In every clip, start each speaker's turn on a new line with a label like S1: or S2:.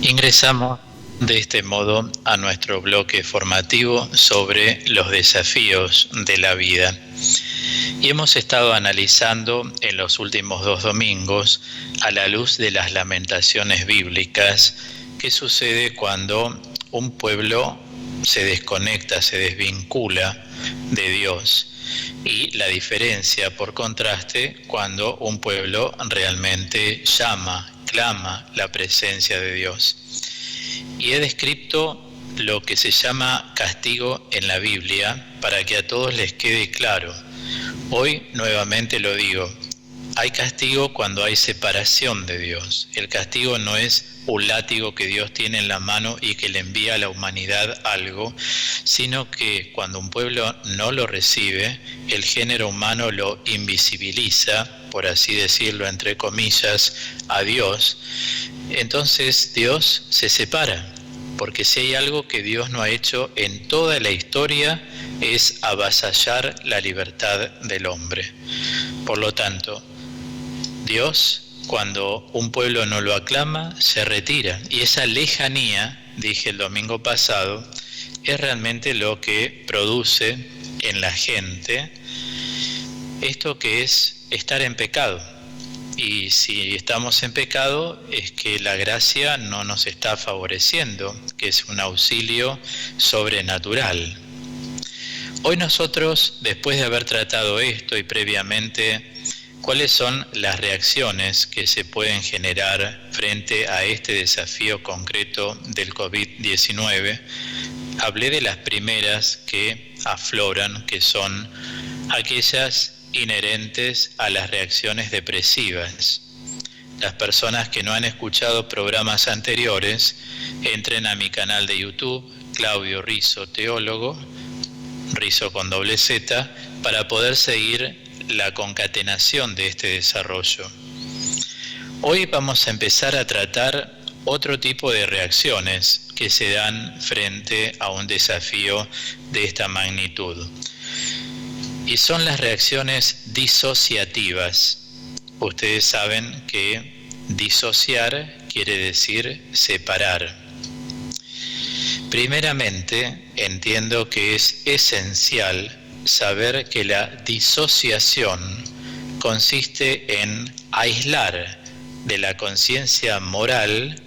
S1: Ingresamos de este modo a nuestro bloque formativo sobre los desafíos de la vida. Y hemos estado analizando en los últimos 2 domingos, a la luz de las lamentaciones bíblicas, qué sucede cuando un pueblo se desconecta, se desvincula de Dios, y la diferencia, por contraste, cuando un pueblo realmente clama la presencia de Dios. Y he descrito lo que se llama castigo en la Biblia para que a todos les quede claro. Hoy nuevamente lo digo, hay castigo cuando hay separación de Dios. El castigo no es un látigo que Dios tiene en la mano y que le envía a la humanidad algo, sino que cuando un pueblo no lo recibe, el género humano lo invisibiliza, por así decirlo, entre comillas, a Dios. Entonces Dios se separa, porque si hay algo que Dios no ha hecho en toda la historia es avasallar la libertad del hombre. Por lo tanto, Dios, cuando un pueblo no lo aclama, se retira. Y esa lejanía, dije el domingo pasado, es realmente lo que produce en la gente esto que es estar en pecado. Y si estamos en pecado es que la gracia no nos está favoreciendo, que es un auxilio sobrenatural. Hoy nosotros, después de haber tratado esto y previamente, ¿cuáles son las reacciones que se pueden generar frente a este desafío concreto del COVID-19? Hablé de las primeras que afloran, que son aquellas inherentes a las reacciones depresivas. Las personas que no han escuchado programas anteriores, entren a mi canal de YouTube, Claudio Rizzo Teólogo, Rizzo con doble Z, para poder seguir la concatenación de este desarrollo. Hoy vamos a empezar a tratar otro tipo de reacciones que se dan frente a un desafío de esta magnitud. Y son las reacciones disociativas. Ustedes saben que disociar quiere decir separar. Primeramente, entiendo que es esencial saber que la disociación consiste en aislar de la conciencia moral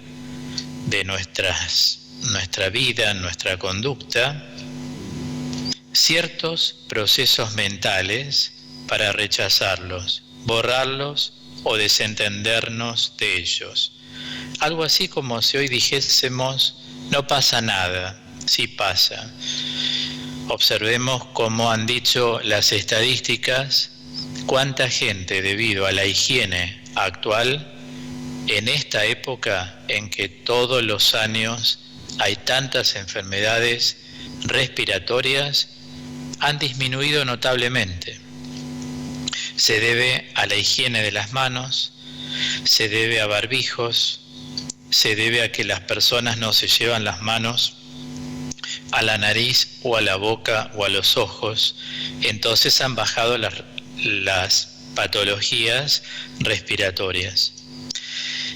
S1: de nuestra vida, nuestra conducta, ciertos procesos mentales para rechazarlos, borrarlos o desentendernos de ellos. Algo así como si hoy dijésemos, no pasa nada, sí pasa. Observemos cómo han dicho las estadísticas, cuánta gente debido a la higiene actual, en esta época en que todos los años hay tantas enfermedades respiratorias, han disminuido notablemente. Se debe a la higiene de las manos, se debe a barbijos, se debe a que las personas no se llevan las manos a la nariz o a la boca o a los ojos, entonces han bajado las patologías respiratorias.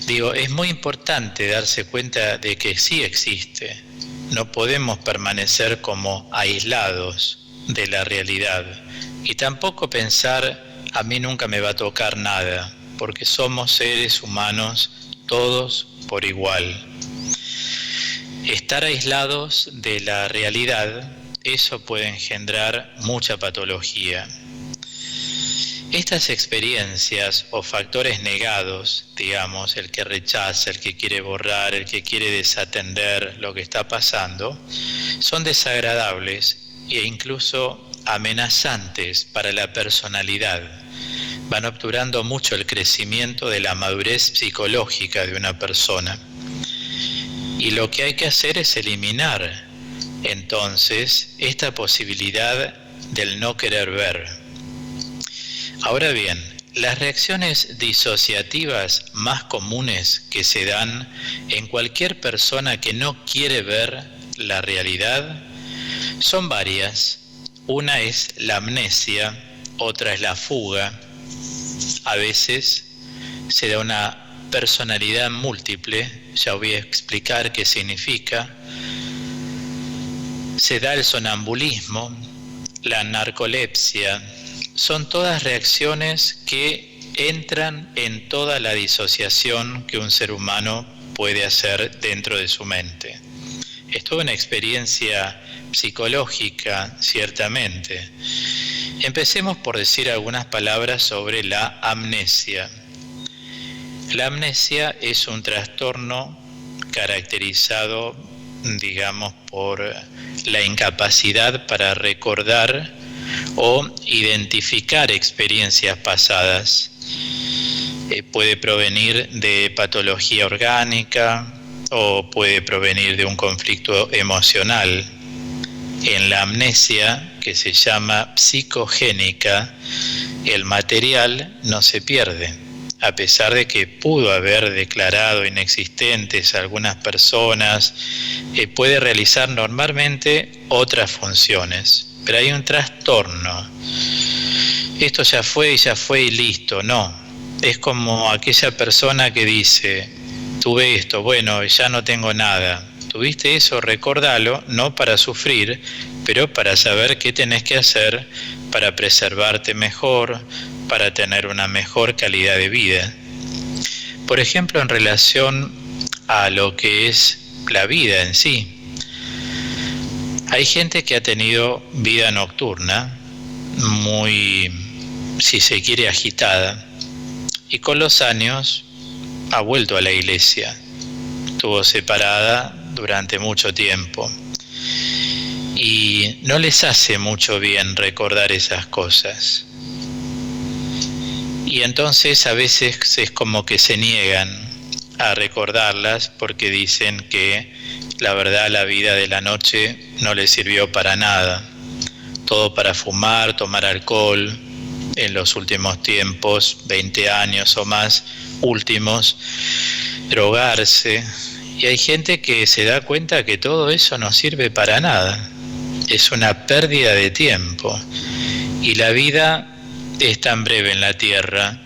S1: Digo, es muy importante darse cuenta de que sí existe. No podemos permanecer como aislados de la realidad y tampoco pensar, a mí nunca me va a tocar nada, porque somos seres humanos todos por igual. Estar aislados de la realidad, eso puede engendrar mucha patología. Estas experiencias o factores negados, digamos, el que rechaza, el que quiere borrar, el que quiere desatender lo que está pasando, son desagradables e incluso amenazantes para la personalidad. Van obturando mucho el crecimiento de la madurez psicológica de una persona. Y lo que hay que hacer es eliminar, entonces, esta posibilidad del no querer ver. Ahora bien, las reacciones disociativas más comunes que se dan en cualquier persona que no quiere ver la realidad son varias. Una es la amnesia, otra es la fuga. A veces se da una personalidad múltiple, ya voy a explicar qué significa. Se da el sonambulismo, la narcolepsia, son todas reacciones que entran en toda la disociación que un ser humano puede hacer dentro de su mente. Es toda una experiencia psicológica, ciertamente. Empecemos por decir algunas palabras sobre la amnesia. La amnesia es un trastorno caracterizado, digamos, por la incapacidad para recordar o identificar experiencias pasadas. Puede provenir de patología orgánica o puede provenir de un conflicto emocional. En la amnesia, que se llama psicogénica, el material no se pierde, a pesar de que pudo haber declarado inexistentes algunas personas, puede realizar normalmente otras funciones, pero hay un trastorno. Esto ya fue y listo, no. Es como aquella persona que dice, tuve esto, bueno, ya no tengo nada. Tuviste eso, recordalo, no para sufrir, pero para saber qué tenés que hacer para preservarte mejor, para tener una mejor calidad de vida. Por ejemplo, en relación a lo que es la vida en sí. Hay gente que ha tenido vida nocturna, muy, si se quiere, agitada, y con los años ha vuelto a la iglesia. Estuvo separada durante mucho tiempo y no les hace mucho bien recordar esas cosas. Y entonces a veces es como que se niegan a recordarlas porque dicen que la verdad la vida de la noche no les sirvió para nada. Todo para fumar, tomar alcohol, en los últimos tiempos, 20 años o más últimos, drogarse. Y hay gente que se da cuenta que todo eso no sirve para nada. Es una pérdida de tiempo. Y la vida es tan breve en la tierra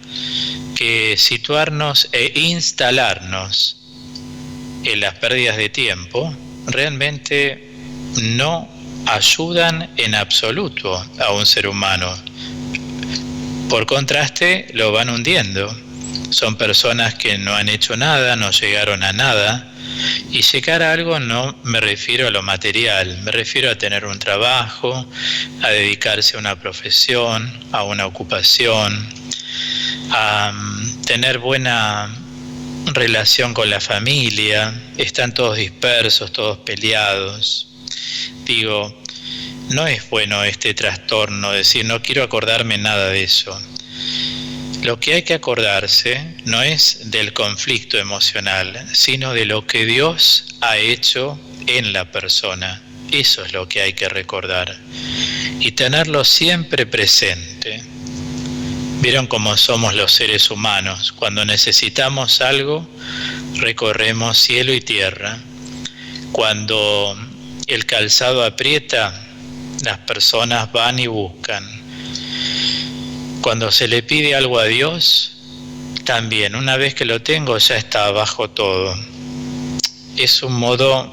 S1: que situarnos e instalarnos en las pérdidas de tiempo realmente no ayudan en absoluto a un ser humano. Por contraste, lo van hundiendo. Son personas que no han hecho nada, no llegaron a nada. Y llegar a algo no me refiero a lo material, me refiero a tener un trabajo, a dedicarse a una profesión, a una ocupación, a tener buena relación con la familia. Están todos dispersos, todos peleados. Digo, no es bueno este trastorno, decir no quiero acordarme nada de eso. Lo que hay que acordarse no es del conflicto emocional, sino de lo que Dios ha hecho en la persona. Eso es lo que hay que recordar y tenerlo siempre presente. ¿Vieron cómo somos los seres humanos? Cuando necesitamos algo, recorremos cielo y tierra. Cuando el calzado aprieta, las personas van y buscan. Cuando se le pide algo a Dios, también, una vez que lo tengo, ya está abajo todo. Es un modo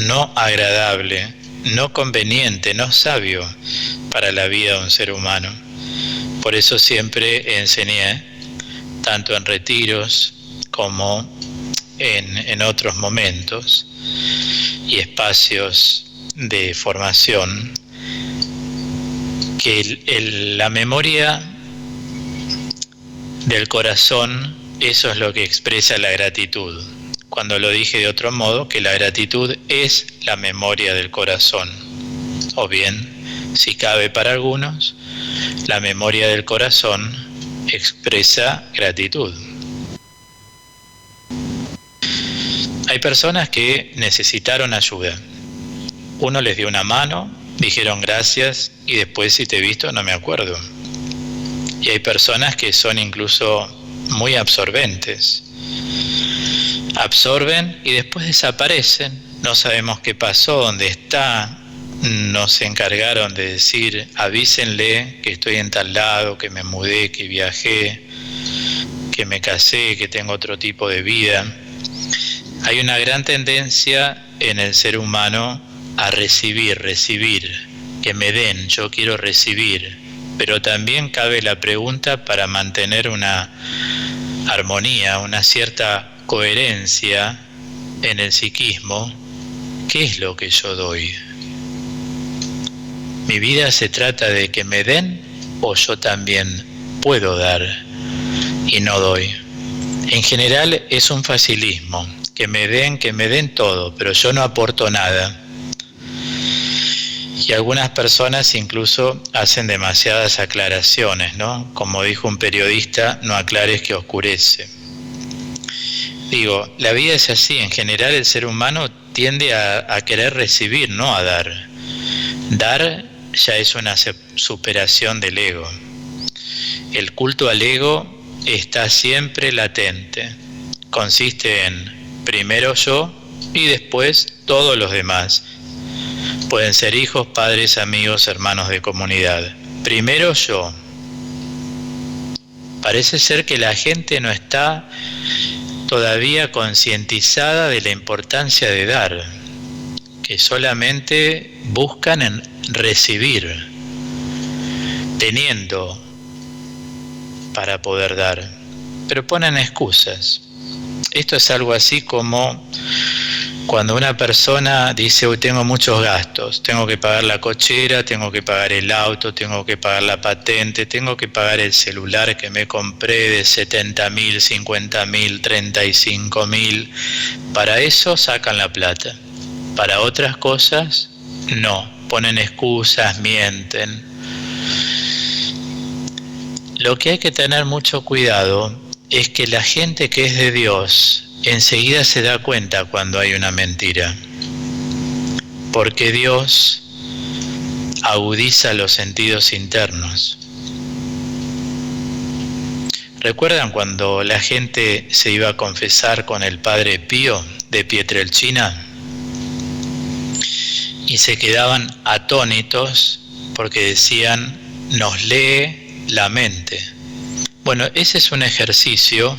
S1: no agradable, no conveniente, no sabio para la vida de un ser humano. Por eso siempre enseñé, tanto en retiros como en otros momentos y espacios de formación, que la memoria del corazón, eso es lo que expresa la gratitud. Cuando lo dije de otro modo, que la gratitud es la memoria del corazón. O bien, si cabe para algunos, la memoria del corazón expresa gratitud. Hay personas que necesitaron ayuda. Uno les dio una mano, dijeron gracias y después si te he visto no me acuerdo. Y hay personas que son incluso muy absorbentes. Absorben y después desaparecen. No sabemos qué pasó, dónde está. No se encargaron de decir, avísenle que estoy en tal lado, que me mudé, que viajé, que me casé, que tengo otro tipo de vida. Hay una gran tendencia en el ser humano a recibir, que me den, yo quiero recibir. Pero también cabe la pregunta, para mantener una armonía, una cierta coherencia en el psiquismo, ¿qué es lo que yo doy? ¿Mi vida se trata de que me den o yo también puedo dar y no doy? En general es un facilismo, que me den todo, pero yo no aporto nada. Y algunas personas incluso hacen demasiadas aclaraciones, ¿no? Como dijo un periodista, no aclares que oscurece. Digo, la vida es así, en general el ser humano tiende a querer recibir, no a dar. Dar ya es una superación del ego. El culto al ego está siempre latente. Consiste en primero yo y después todos los demás. Pueden ser hijos, padres, amigos, hermanos de comunidad. Primero yo. Parece ser que la gente no está todavía concientizada de la importancia de dar, que solamente buscan en recibir, teniendo para poder dar, pero ponen excusas. Esto es algo así como cuando una persona dice, hoy tengo muchos gastos, tengo que pagar la cochera, tengo que pagar el auto, tengo que pagar la patente, tengo que pagar el celular que me compré de 70.000, 50.000, 35.000. Para eso sacan la plata. Para otras cosas, no. Ponen excusas, mienten. Lo que hay que tener mucho cuidado es que la gente que es de Dios enseguida se da cuenta cuando hay una mentira, porque Dios agudiza los sentidos internos. ¿Recuerdan cuando la gente se iba a confesar con el Padre Pío de Pietrelcina? Y se quedaban atónitos porque decían, nos lee la mente. Bueno, ese es un ejercicio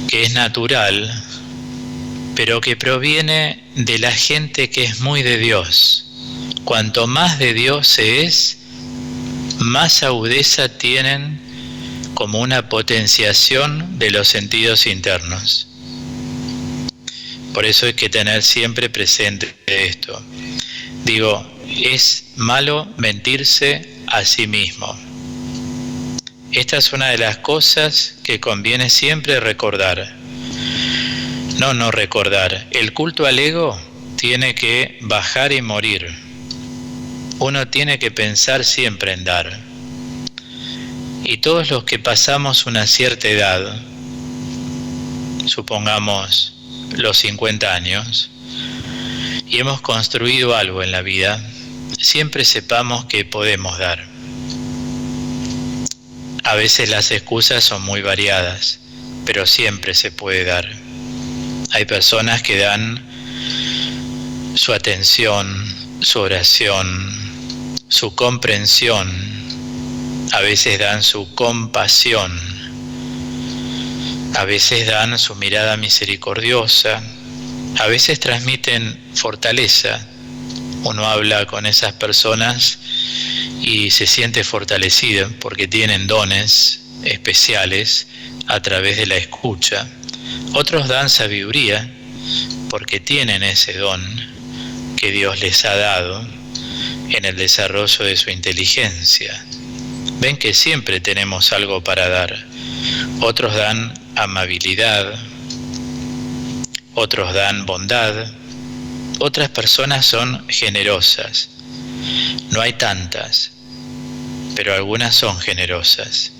S1: que es natural, pero que proviene de la gente que es muy de Dios. Cuanto más de Dios se es, más agudeza tienen como una potenciación de los sentidos internos. Por eso hay que tener siempre presente esto. Digo, es malo mentirse a sí mismo. Esta es una de las cosas que conviene siempre recordar. No recordar. El culto al ego tiene que bajar y morir. Uno tiene que pensar siempre en dar. Y todos los que pasamos una cierta edad, supongamos los 50 años, y hemos construido algo en la vida, siempre sepamos que podemos dar. A veces las excusas son muy variadas, pero siempre se puede dar. Hay personas que dan su atención, su oración, su comprensión, a veces dan su compasión, a veces dan su mirada misericordiosa, a veces transmiten fortaleza. Uno habla con esas personas y se siente fortalecido porque tienen dones especiales a través de la escucha. Otros dan sabiduría porque tienen ese don que Dios les ha dado en el desarrollo de su inteligencia. Ven que siempre tenemos algo para dar. Otros dan amabilidad, otros dan bondad, otras personas son generosas. No hay tantas, pero algunas son generosas.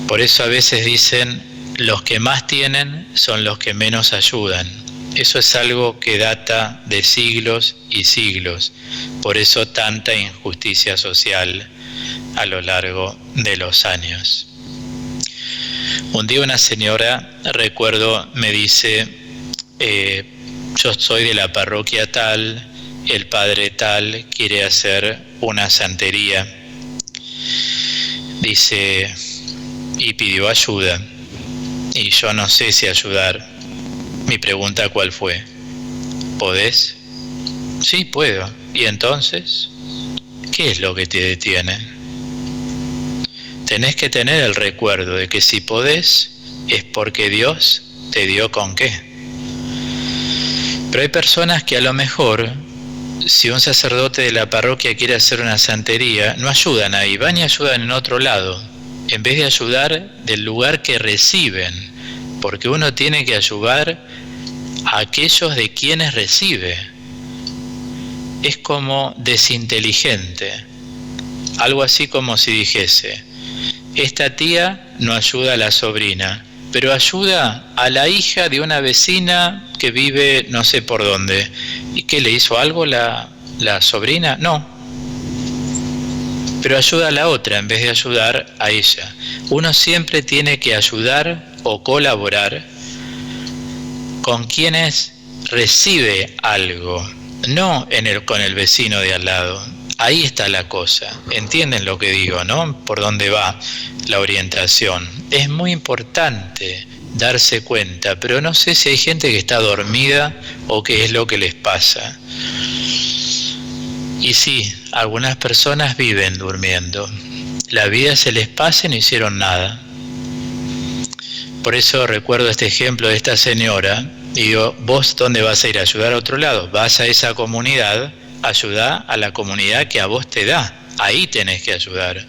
S1: Por eso a veces dicen, los que más tienen son los que menos ayudan. Eso es algo que data de siglos y siglos. Por eso tanta injusticia social a lo largo de los años. Un día una señora, recuerdo, me dice, yo soy de la parroquia tal, el padre tal quiere hacer una santería. Dice, y pidió ayuda. Y yo no sé si ayudar. Mi pregunta, ¿cuál fue? ¿Podés? Sí, puedo. ¿Y entonces? ¿Qué es lo que te detiene? Tenés que tener el recuerdo de que si podés, es porque Dios te dio con qué. Pero hay personas que a lo mejor, si un sacerdote de la parroquia quiere hacer una santería, no ayudan ahí, van y ayudan en otro lado, en vez de ayudar del lugar que reciben, porque uno tiene que ayudar a aquellos de quienes recibe. Es como desinteligente, algo así como si dijese, esta tía no ayuda a la sobrina, pero ayuda a la hija de una vecina que vive no sé por dónde. ¿Y qué, le hizo algo la sobrina? No. Pero ayuda a la otra en vez de ayudar a ella. Uno siempre tiene que ayudar o colaborar con quienes recibe algo, no con el vecino de al lado. Ahí está la cosa. ¿Entienden lo que digo, no? Por dónde va la orientación. Es muy importante darse cuenta, pero no sé si hay gente que está dormida o qué es lo que les pasa. Y sí, algunas personas viven durmiendo. La vida se les pasa y no hicieron nada. Por eso recuerdo este ejemplo de esta señora. Y digo, ¿vos dónde vas a ir a ayudar a otro lado? Vas a esa comunidad, ayudá a la comunidad que a vos te da. Ahí tenés que ayudar,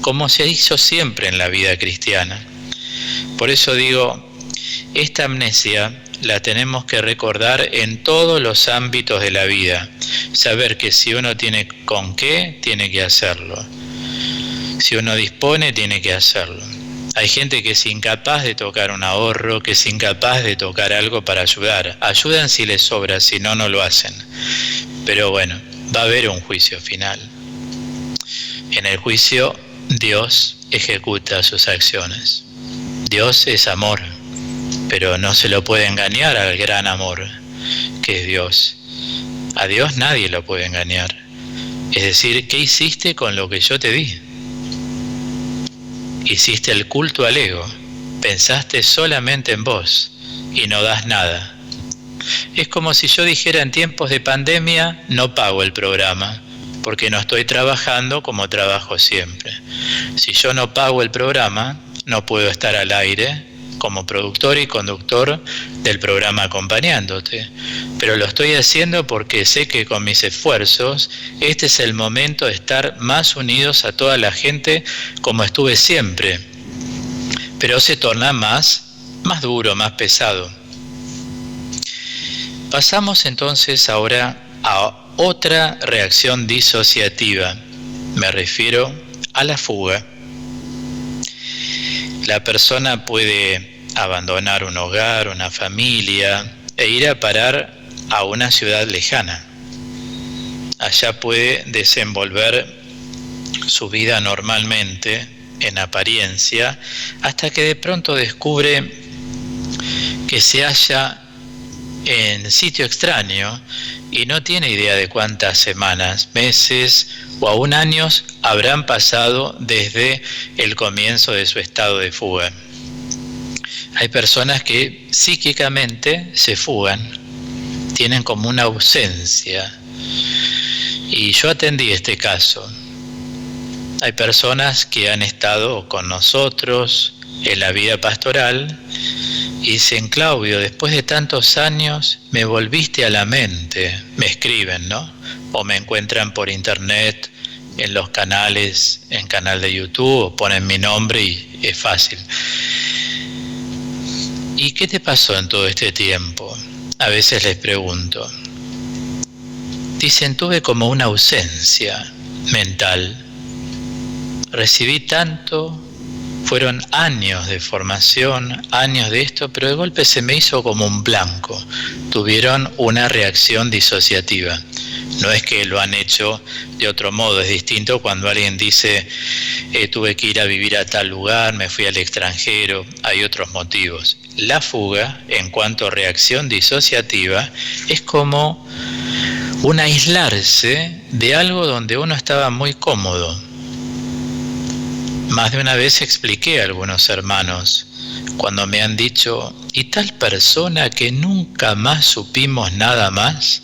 S1: como se hizo siempre en la vida cristiana. Por eso digo, esta amnesia la tenemos que recordar en todos los ámbitos de la vida. Saber que si uno tiene con qué, tiene que hacerlo. Si uno dispone, tiene que hacerlo. Hay gente que es incapaz de tocar un ahorro, que es incapaz de tocar algo para ayudar. Ayudan si les sobra, si no, no lo hacen. Pero bueno, va a haber un juicio final. En el juicio, Dios ejecuta sus acciones. Dios es amor, pero no se lo puede engañar al gran amor que es Dios. A Dios nadie lo puede engañar. Es decir, ¿qué hiciste con lo que yo te di? Hiciste el culto al ego, pensaste solamente en vos y no das nada. Es como si yo dijera en tiempos de pandemia, no pago el programa, porque no estoy trabajando como trabajo siempre. Si yo no pago el programa, no puedo estar al aire como productor y conductor del programa acompañándote. Pero lo estoy haciendo porque sé que con mis esfuerzos, este es el momento de estar más unidos a toda la gente como estuve siempre. Pero se torna más duro, más pesado. Pasamos entonces ahora a otra reacción disociativa. Me refiero a la fuga. La persona puede abandonar un hogar, una familia, e ir a parar a una ciudad lejana. Allá puede desenvolver su vida normalmente, en apariencia, hasta que de pronto descubre que se halla en sitio extraño y no tiene idea de cuántas semanas, meses o aún años habrán pasado desde el comienzo de su estado de fuga. Hay personas que psíquicamente se fugan, tienen como una ausencia. Y yo atendí este caso. Hay personas que han estado con nosotros en la vida pastoral y dicen, Claudio, después de tantos años me volviste a la mente, me escriben, ¿no? O me encuentran por internet, en los canales, en canal de YouTube, o ponen mi nombre y es fácil. ¿Y qué te pasó en todo este tiempo? A veces les pregunto. Dicen, tuve como una ausencia mental. Recibí tanto, fueron años de formación, años de esto, pero de golpe se me hizo como un blanco. Tuvieron una reacción disociativa. No es que lo han hecho de otro modo, es distinto cuando alguien dice, tuve que ir a vivir a tal lugar, me fui al extranjero, hay otros motivos. La fuga, en cuanto a reacción disociativa, es como un aislarse de algo donde uno estaba muy cómodo. Más de una vez expliqué a algunos hermanos cuando me han dicho, ¿y tal persona que nunca más supimos nada más?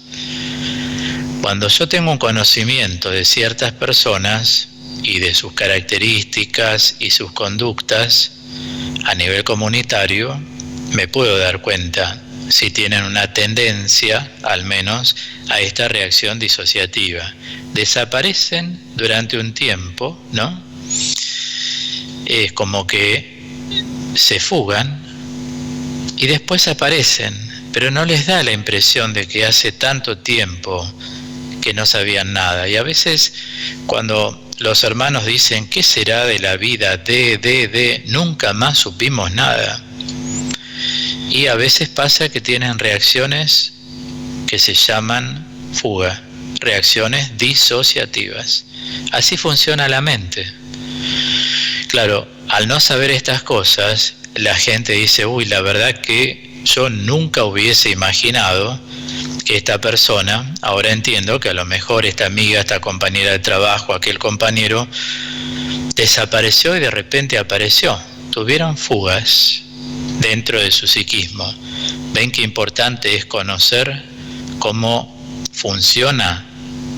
S1: Cuando yo tengo un conocimiento de ciertas personas y de sus características y sus conductas a nivel comunitario, me puedo dar cuenta si tienen una tendencia, al menos, a esta reacción disociativa. Desaparecen durante un tiempo, ¿no? Es como que se fugan y después aparecen, pero no les da la impresión de que hace tanto tiempo que no sabían nada. Y a veces cuando los hermanos dicen, ¿qué será de la vida nunca más supimos nada? Y a veces pasa que tienen reacciones que se llaman fuga, reacciones disociativas. Así funciona la mente. Claro, al no saber estas cosas, la gente dice, uy, la verdad que yo nunca hubiese imaginado que esta persona, ahora entiendo que a lo mejor esta amiga, esta compañera de trabajo, aquel compañero, desapareció y de repente apareció. Tuvieron fugas dentro de su psiquismo. ¿Ven qué importante es conocer cómo funciona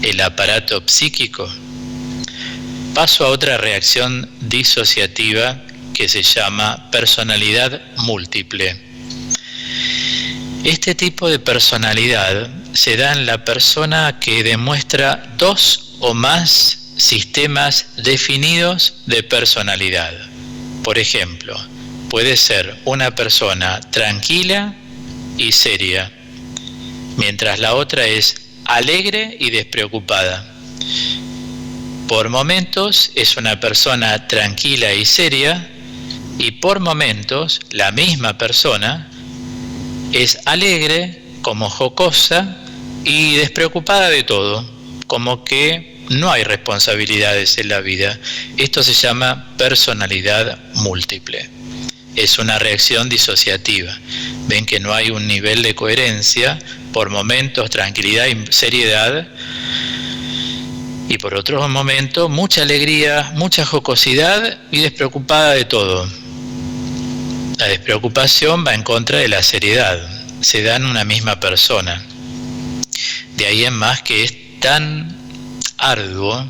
S1: el aparato psíquico? Paso a otra reacción disociativa que se llama personalidad múltiple. Este tipo de personalidad se da en la persona que demuestra dos o más sistemas definidos de personalidad. Por ejemplo, puede ser una persona tranquila y seria, mientras la otra es alegre y despreocupada. Por momentos es una persona tranquila y seria, y por momentos la misma persona es alegre, como jocosa y despreocupada de todo, como que no hay responsabilidades en la vida. Esto se llama personalidad múltiple. Es una reacción disociativa. Ven que no hay un nivel de coherencia, por momentos tranquilidad y seriedad, y por otros momentos mucha alegría, mucha jocosidad y despreocupada de todo. La despreocupación va en contra de la seriedad, se da en una misma persona. De ahí en más que es tan arduo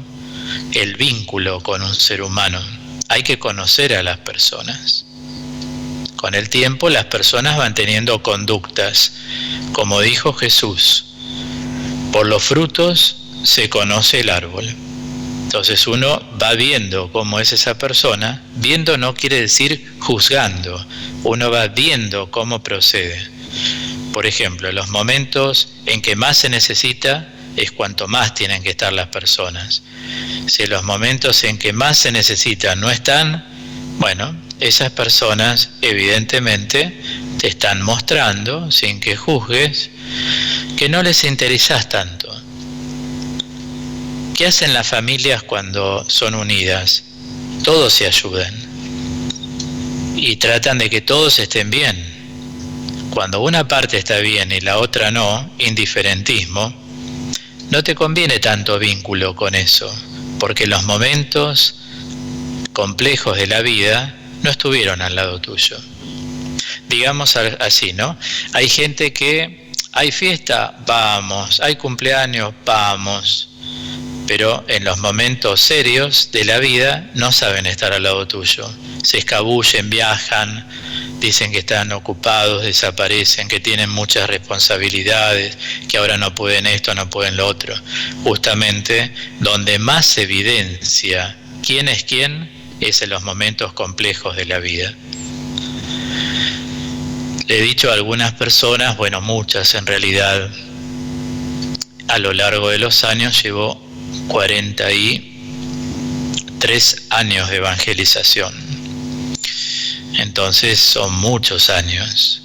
S1: el vínculo con un ser humano. Hay que conocer a las personas. Con el tiempo las personas van teniendo conductas, como dijo Jesús, por los frutos se conoce el árbol. Entonces uno va viendo cómo es esa persona. Viendo no quiere decir juzgando. Uno va viendo cómo procede. Por ejemplo, los momentos en que más se necesita es cuanto más tienen que estar las personas. Si los momentos en que más se necesita no están, bueno, esas personas evidentemente te están mostrando, sin que juzgues, que no les interesás tanto. ¿Qué hacen las familias cuando son unidas? Todos se ayudan y tratan de que todos estén bien. Cuando una parte está bien y la otra no, indiferentismo, no te conviene tanto vínculo con eso, porque los momentos complejos de la vida no estuvieron al lado tuyo. Digamos así, ¿no? Hay gente que hay fiesta, vamos, hay cumpleaños, vamos. Pero en los momentos serios de la vida no saben estar al lado tuyo. Se escabullen, viajan, dicen que están ocupados, desaparecen, que tienen muchas responsabilidades, que ahora no pueden esto, no pueden lo otro. Justamente donde más se evidencia quién es quién es en los momentos complejos de la vida. Le he dicho a algunas personas, bueno, muchas en realidad, a lo largo de los años llevo 43 años de evangelización. Entonces son muchos años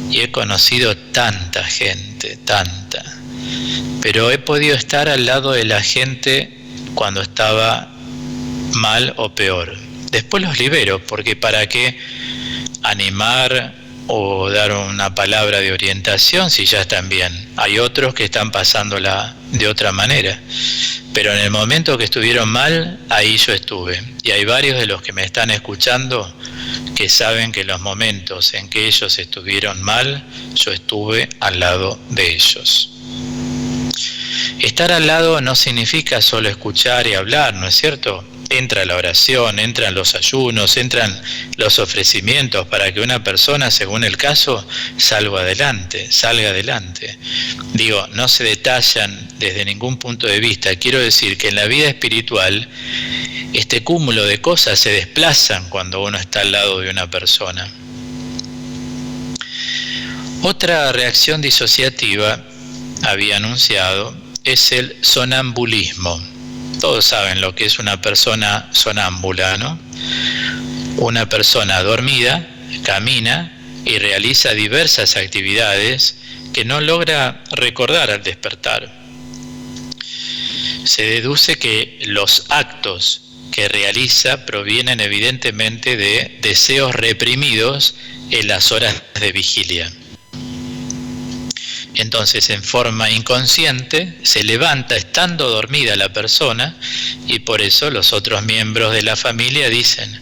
S1: y he conocido tanta gente, tanta, pero he podido estar al lado de la gente cuando estaba mal o peor. Después los libero, porque para qué animar o dar una palabra de orientación si ya están bien. Hay otros que están pasándola de otra manera. Pero en el momento que estuvieron mal, ahí yo estuve. Y hay varios de los que me están escuchando que saben que en los momentos en que ellos estuvieron mal, yo estuve al lado de ellos. Estar al lado no significa solo escuchar y hablar, ¿no es cierto? Entra la oración, entran los ayunos, entran los ofrecimientos para que una persona, según el caso, salga adelante. Digo, no se detallan desde ningún punto de vista. Quiero decir que en la vida espiritual, este cúmulo de cosas se desplazan cuando uno está al lado de una persona. Otra reacción disociativa, había anunciado, es el sonambulismo. Todos saben lo que es una persona sonámbula, ¿no? Una persona dormida camina y realiza diversas actividades que no logra recordar al despertar. Se deduce que los actos que realiza provienen evidentemente de deseos reprimidos en las horas de vigilia. Entonces, en forma inconsciente, se levanta estando dormida la persona y por eso los otros miembros de la familia dicen,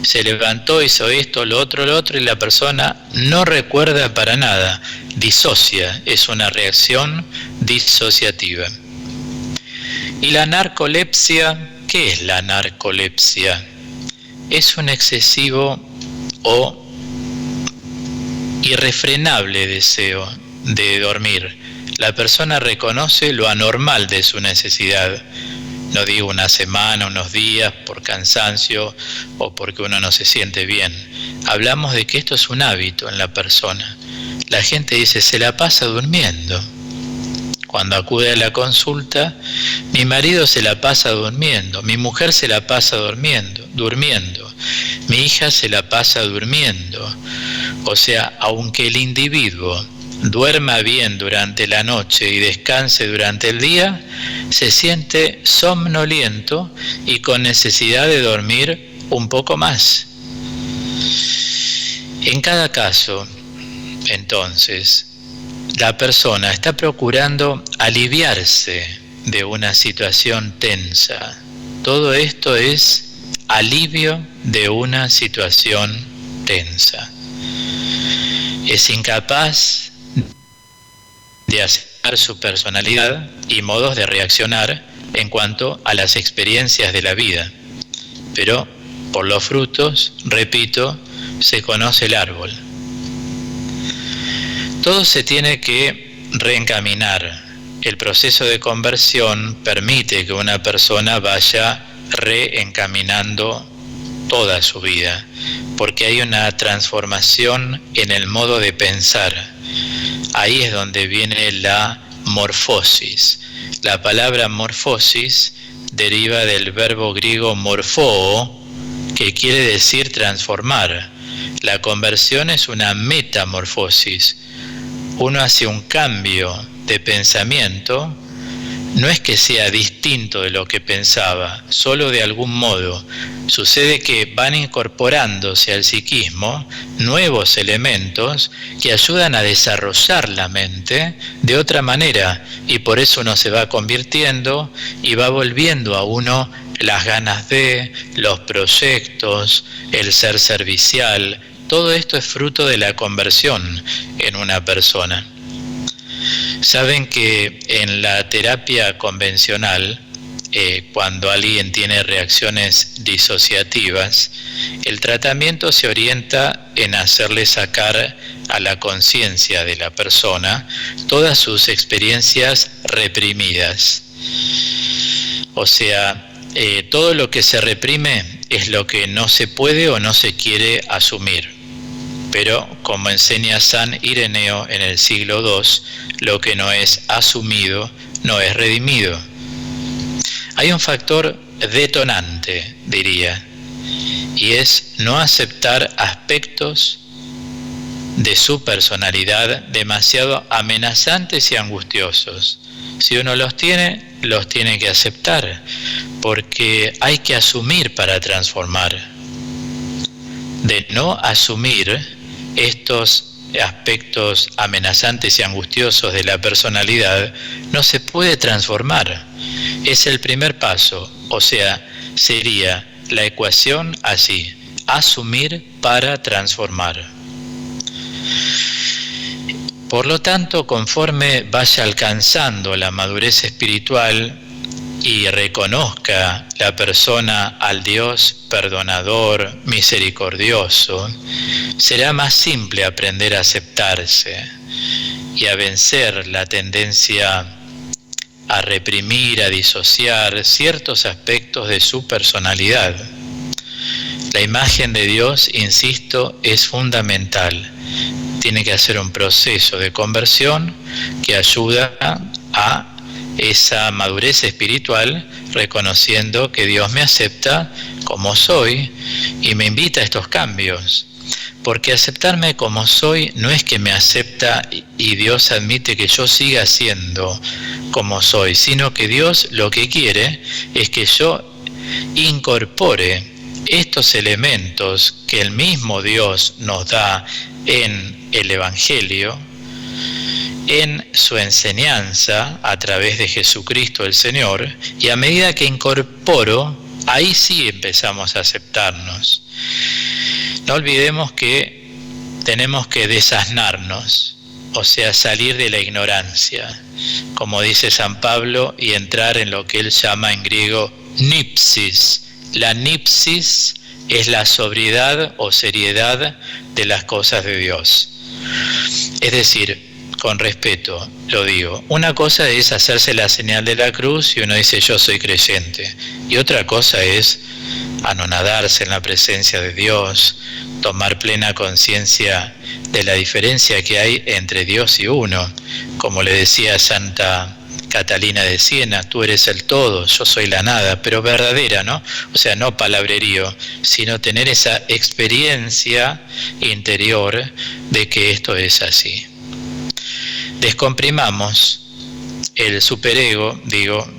S1: se levantó, hizo esto, lo otro, y la persona no recuerda para nada, disocia, es una reacción disociativa. ¿Y la narcolepsia? ¿Qué es la narcolepsia? Es un excesivo o irrefrenable deseo de dormir. La persona reconoce lo anormal de su necesidad. No digo una semana, unos días, por cansancio o porque uno no se siente bien. Hablamos de que esto es un hábito en la persona. La gente dice, se la pasa durmiendo. Cuando acude a la consulta, mi marido se la pasa durmiendo, mi mujer se la pasa durmiendo, mi hija se la pasa durmiendo. O sea, aunque el individuo duerma bien durante la noche y descanse durante el día, se siente somnoliento y con necesidad de dormir un poco más. En cada caso, entonces, la persona está procurando aliviarse de una situación tensa. Todo esto es alivio de una situación tensa. Es incapaz de aceptar su personalidad y modos de reaccionar en cuanto a las experiencias de la vida. Pero por los frutos, repito, se conoce el árbol. Todo se tiene que reencaminar. El proceso de conversión permite que una persona vaya reencaminando toda su vida, porque hay una transformación en el modo de pensar. Ahí es donde viene la morfosis. La palabra morfosis deriva del verbo griego morfoo, que quiere decir transformar. La conversión es una metamorfosis. Uno hace un cambio de pensamiento, no es que sea distinto de lo que pensaba, solo de algún modo. Sucede que van incorporándose al psiquismo nuevos elementos que ayudan a desarrollar la mente de otra manera, y por eso uno se va convirtiendo y va volviendo a uno las ganas de, los proyectos, el ser servicial. Todo esto es fruto de la conversión en una persona. Saben que en la terapia convencional, cuando alguien tiene reacciones disociativas, el tratamiento se orienta en hacerle sacar a la conciencia de la persona todas sus experiencias reprimidas. O sea, todo lo que se reprime es lo que no se puede o no se quiere asumir. Pero, como enseña San Ireneo en el siglo II, lo que no es asumido no es redimido. Hay un factor detonante, diría, y es no aceptar aspectos de su personalidad demasiado amenazantes y angustiosos. Si uno los tiene que aceptar, porque hay que asumir para transformar. De no asumir, estos aspectos amenazantes y angustiosos de la personalidad, no se puede transformar. Es el primer paso, o sea, sería la ecuación así: asumir para transformar. Por lo tanto, conforme vaya alcanzando la madurez espiritual y reconozca la persona al Dios perdonador, misericordioso, será más simple aprender a aceptarse y a vencer la tendencia a reprimir, a disociar ciertos aspectos de su personalidad. La imagen de Dios, insisto, es fundamental. Tiene que hacer un proceso de conversión que ayuda a esa madurez espiritual, reconociendo que Dios me acepta como soy y me invita a estos cambios. Porque aceptarme como soy no es que me acepta y Dios admite que yo siga siendo como soy, sino que Dios lo que quiere es que yo incorpore estos elementos que el mismo Dios nos da en el Evangelio, en su enseñanza a través de Jesucristo el Señor, y a medida que incorporo, ahí sí empezamos a aceptarnos. No olvidemos que tenemos que desasnarnos, o sea, salir de la ignorancia, como dice San Pablo, y entrar en lo que él llama en griego nipsis. La nipsis es la sobriedad o seriedad de las cosas de Dios. Es decir, con respeto lo digo, una cosa es hacerse la señal de la cruz y uno dice yo soy creyente, y otra cosa es anonadarse en la presencia de Dios, tomar plena conciencia de la diferencia que hay entre Dios y uno, como le decía Santa Catalina de Siena: tú eres el todo, yo soy la nada, pero verdadera, ¿no? O sea, no palabrerío, sino tener esa experiencia interior de que esto es así. Descomprimamos el superego,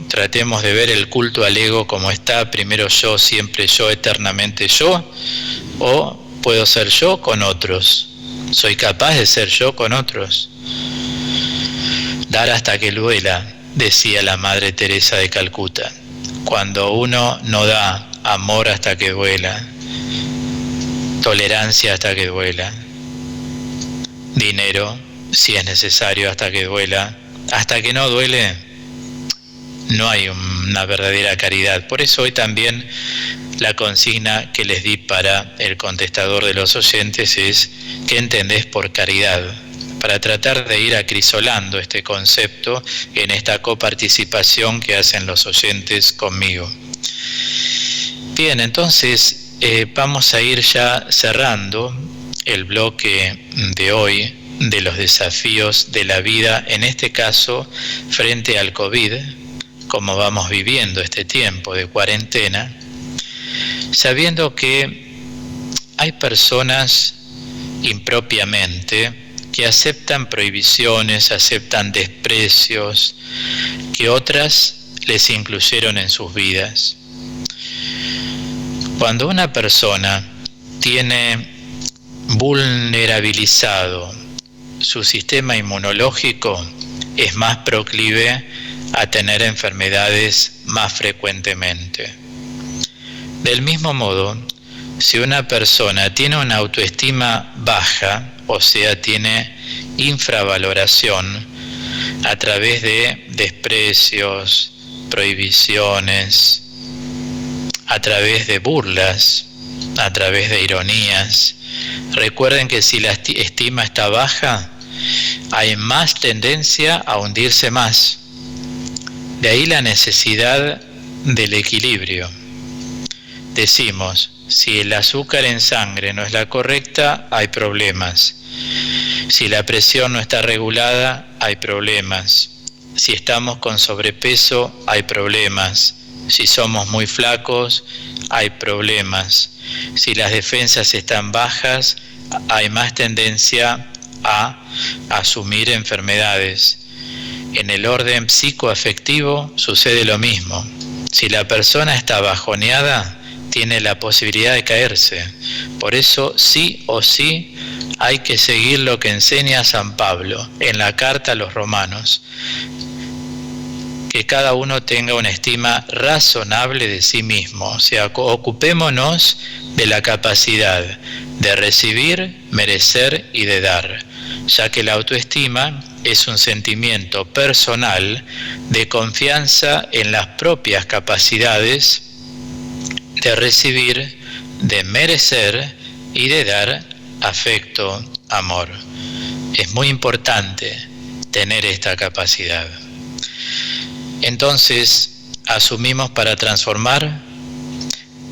S1: tratemos de ver el culto al ego como está: primero yo, siempre yo, eternamente yo, o puedo ser yo con otros, soy capaz de ser yo con otros. Dar hasta que duela, decía la Madre Teresa de Calcuta. Cuando uno no da amor hasta que duela, tolerancia hasta que duela, dinero si es necesario hasta que duela, hasta que no duele, no hay una verdadera caridad. Por eso hoy también la consigna que les di para el contestador de los oyentes es: ¿qué entendés por caridad? Para tratar de ir acrisolando este concepto en esta coparticipación que hacen los oyentes conmigo. Bien, entonces vamos a ir ya cerrando el bloque de hoy de los desafíos de la vida, en este caso frente al COVID, como vamos viviendo este tiempo de cuarentena, sabiendo que hay personas impropiamente que aceptan prohibiciones, aceptan desprecios que otras les incluyeron en sus vidas. Cuando una persona tiene vulnerabilizado su sistema inmunológico, es más proclive a tener enfermedades más frecuentemente. Del mismo modo, si una persona tiene una autoestima baja, o sea, tiene infravaloración a través de desprecios, prohibiciones, a través de burlas, a través de ironías, recuerden que si la estima está baja, hay más tendencia a hundirse más. De ahí la necesidad del equilibrio. Decimos, si el azúcar en sangre no es la correcta, hay problemas. Si la presión no está regulada, hay problemas. Si estamos con sobrepeso, hay problemas. Si somos muy flacos, hay problemas. Si las defensas están bajas, hay más tendencia a asumir enfermedades. En el orden psicoafectivo sucede lo mismo. Si la persona está bajoneada, tiene la posibilidad de caerse. Por eso, sí o sí, hay que seguir lo que enseña San Pablo en la carta a los romanos. Que cada uno tenga una estima razonable de sí mismo. O sea, ocupémonos de la capacidad de recibir, merecer y de dar, ya que la autoestima es un sentimiento personal de confianza en las propias capacidades de recibir, de merecer y de dar afecto, amor. Es muy importante tener esta capacidad. Entonces, asumimos para transformar,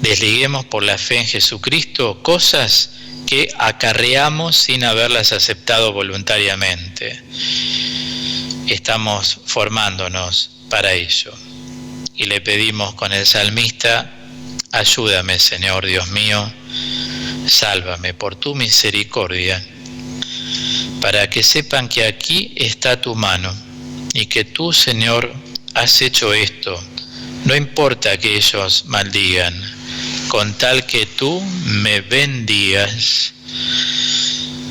S1: desliguemos por la fe en Jesucristo cosas que acarreamos sin haberlas aceptado voluntariamente. Estamos formándonos para ello. Y le pedimos con el salmista: ayúdame, Señor Dios mío, sálvame por tu misericordia, para que sepan que aquí está tu mano y que tú, Señor, has hecho esto. No importa que ellos maldigan, con tal que tú me bendigas.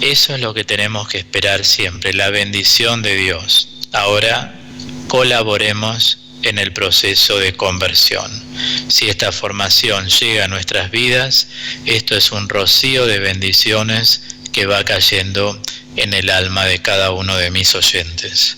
S1: Eso es lo que tenemos que esperar siempre, la bendición de Dios. Ahora colaboremos en el proceso de conversión. Si esta formación llega a nuestras vidas, esto es un rocío de bendiciones que va cayendo en el alma de cada uno de mis oyentes.